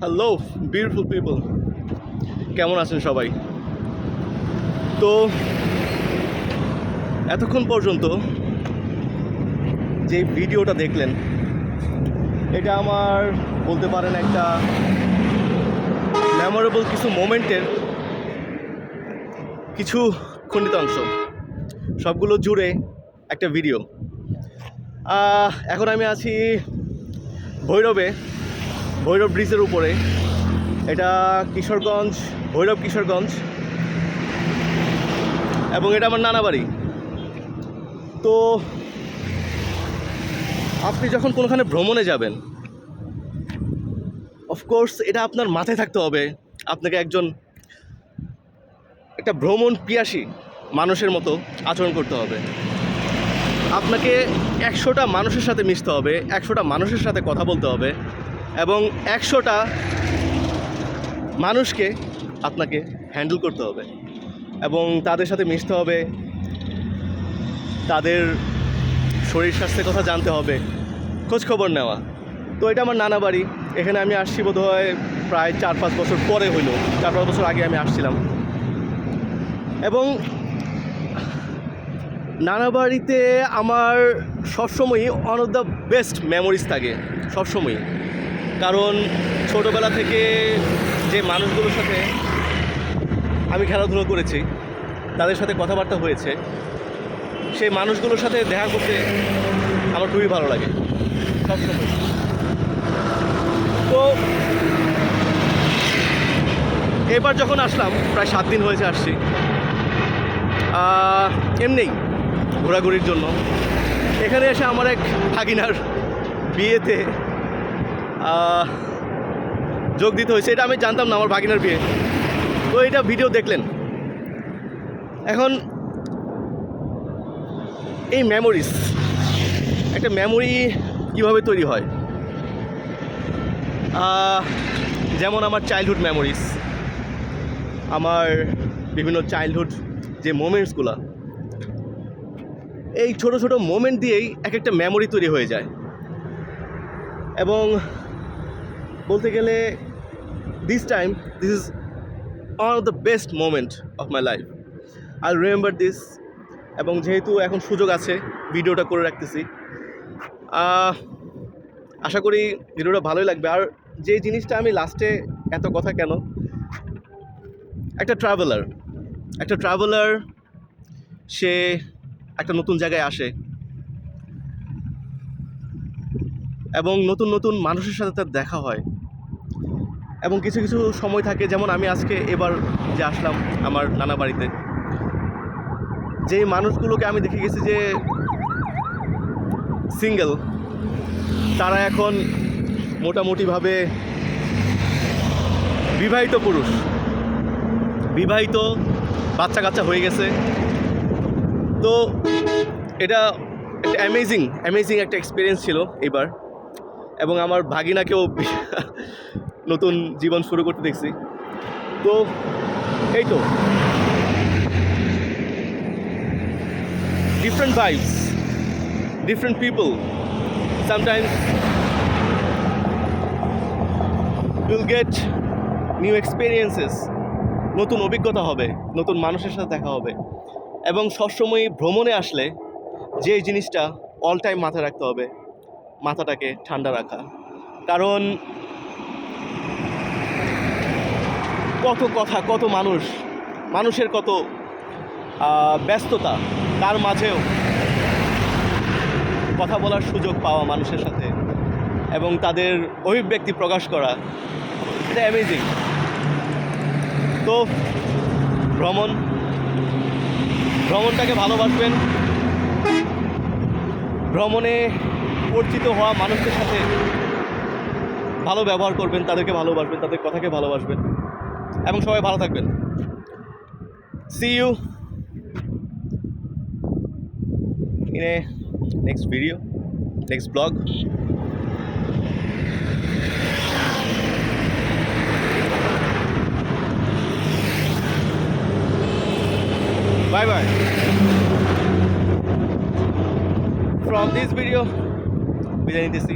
Hello beautiful people, কেমন আছেন সবাই? তো এতক্ষণ পর্যন্ত যে ভিডিওটা দেখলেন, এটা আমার বলতে পারেন একটা মেমোরেবল কিছু মোমেন্টের কিছু খণ্ডিত অংশ, সবগুলো জুড়ে একটা ভিডিও। এখন আমি আছি ভৈরব ব্রিজের উপরে। এটা কিশোরগঞ্জ, কিশোরগঞ্জ, এবং এটা আমার নানা বাড়ি। তো আপনি যখন কোনোখানে ভ্রমণে যাবেন, অফকোর্স এটা আপনার মাথায় থাকতে হবে, আপনাকে একটা ভ্রমণ পিয়াসী মানুষের মতো আচরণ করতে হবে। আপনাকে 100টা মানুষের সাথে মিশতে হবে, 100টা মানুষের সাথে কথা বলতে হবে, এবং 100টা মানুষকে আপনাকে হ্যান্ডেল করতে হবে, এবং তাদের সাথে মিশতে হবে, তাদের শরীর স্বাস্থ্যের কথা জানতে হবে, খোঁজখবর নেওয়া। তো এটা আমার নানা বাড়ি। এখানে আমি আসছি বোধহয় প্রায় 4-5 বছর পরে হইল, 4-5 বছর আগে আমি আসছিলাম। এবং নানা বাড়িতে আমার সবসময়ই one of the best memories থাকে, সবসময়ই। কারণ ছোটোবেলা থেকে যে মানুষগুলোর সাথে আমি খেলাধুলো করেছি, তাদের সাথে কথাবার্তা হয়েছে, সেই মানুষগুলোর সাথে দেখা করতে আমার খুবই ভালো লাগে সবসময়। তো এবার যখন আসলাম, প্রায় 7 দিন হয়েছে আসছি, এমনিই ঘোরাঘুরির জন্য। এখানে এসে আমার এক ভাগিনার বিয়েতে যোগ দিতে হয়েছে। এটা আমি জানতাম না, আমার ভাগিনার বিয়ে। তো এটা ভিডিও দেখলেন। এখন এই মেমোরিজ, একটা মেমোরি কীভাবে তৈরি হয়? যেমন আমার চাইল্ডহুড মেমোরিজ, আমার বিভিন্ন চাইল্ডহুড যে মোমেন্টসগুলো, এই ছোট ছোট মোমেন্ট দিয়েই এক একটা মেমোরি তৈরি হয়ে যায়। এবং বলতে গেলে this is one of the best moment of my life. I remember this. এবং যেহেতু এখন সুযোগ আছে, ভিডিওটা করে রাখতেছি। আশা করি ভিডিওটা ভালোই লাগবে। আর যে জিনিসটা আমি লাস্টে এত কথা কেন, একটা ট্রাভেলার সে একটা নতুন জায়গায় আসে এবং নতুন নতুন মানুষের সাথে তার দেখা হয়, এবং কিছু কিছু সময় থাকে, যেমন আমি আজকে এবার যে আসলাম আমার নানা বাড়িতে, যেই মানুষগুলোকে আমি দেখে গেছি যে সিঙ্গেল, তারা এখন মোটামুটিভাবে বিবাহিত বাচ্চা কাচ্চা হয়ে গেছে। তো এটা একটা অ্যামেজিং একটা এক্সপিরিয়েন্স ছিল এবার। এবং আমার ভাগিনাকেও নতুন জীবন শুরু করতে দেখছি। তো এই তো different vibes, different people. Sometimes you'll get new experiences, নতুন অভিজ্ঞতা হবে, নতুন মানুষের সাথে দেখা হবে। এবং সবসময় ভ্রমণে আসলে যে জিনিসটা অল টাইম মাথায় রাখতে হবে, মাথাটাকে ঠান্ডা রাখা। কারণ কত কথা, কত মানুষের কত ব্যস্ততা, তার মাঝেও কথা বলার সুযোগ পাওয়া মানুষের সাথে এবং তাদের অভিব্যক্তি প্রকাশ করা, এটা অ্যামেজিং। তো ভ্রমণটাকে ভালোবাসবেন, ভ্রমণে পরিচিত হওয়া মানুষদের সাথে ভালো ব্যবহার করবেন, তাদেরকে ভালোবাসবেন, তাদের কথাকে ভালোবাসবেন, এবং সবাই ভালো থাকবেন। See you in a next video, next vlog. Bye bye. From this video, বিদায় নিতেছি।